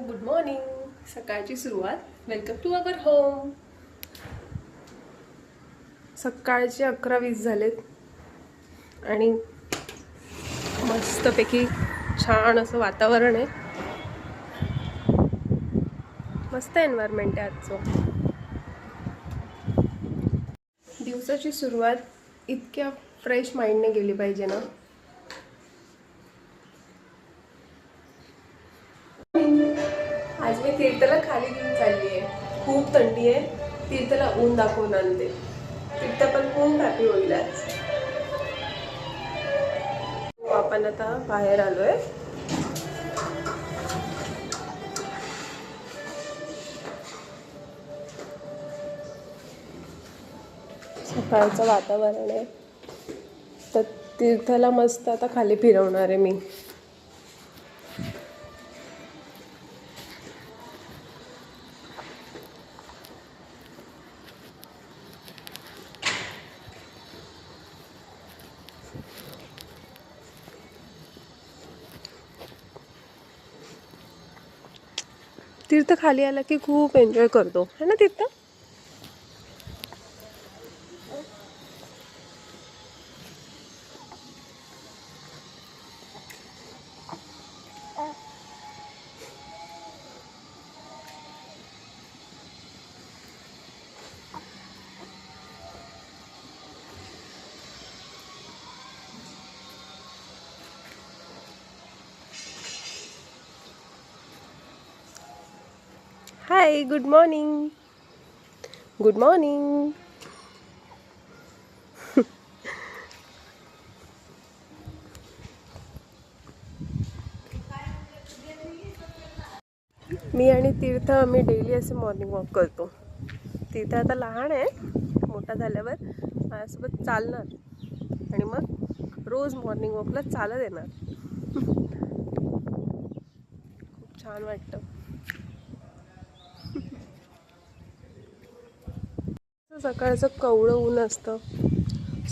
Good morning. सकाळची सुरुवात. Welcome to our home. सकाळचे 11:20 झालेत आणि मस्तपैकी छान असं वातावरण आहे. मस्त एन्व्हायरमेंट आहे आजचं. दिवसाची सुरुवात इतक्या फ्रेश माइंडने गेली पाहिजे ना. आज मी तीर्थला खाली घेऊन चालली आहे. खूप थंडी आहे. तीर्थला ऊन दाखवून आणते. तीर्थ पण खूप हॅपी होईल आज. आपण आता बाहेर आलोय. सकाळचं वातावरण आहे तर तीर्थला मस्त आता खाली फिरवणार आहे मी. तीर्थ खाली आला की खूप एन्जॉय करतो है ना Tirth. Hi, good morning. Good morning. मी आणि तीर्थ आम्ही डेली असे मॉर्निंग वॉक करतो. तीर्थ आता लहान आहे, मोठा झाल्यावर माझ्यासोबत चालणार आणि मग रोज मॉर्निंग वॉकला चालत येणार. खूप छान वाटतं. सकाळचं कवळं ऊन असतं,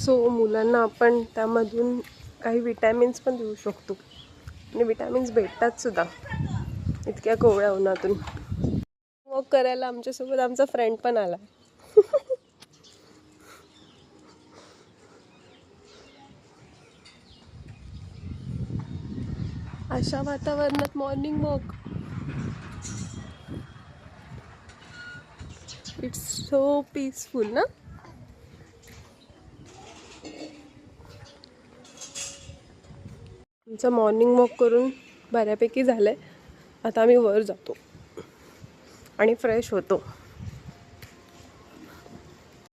सो मुलांना आपण त्यामधून काही विटॅमिन्स पण देऊ शकतो आणि विटॅमिन्स भेटतात सुद्धा इतक्या कोवळ्या उन्हातून. वॉक करायला आमच्यासोबत आमचा फ्रेंड पण आला. अशा वातावरणात morning walk, it's so peaceful ना. आमचं मॉर्निंग वॉक करून बऱ्यापैकी झालंय. आता आम्ही वर जातो आणि फ्रेश होतो.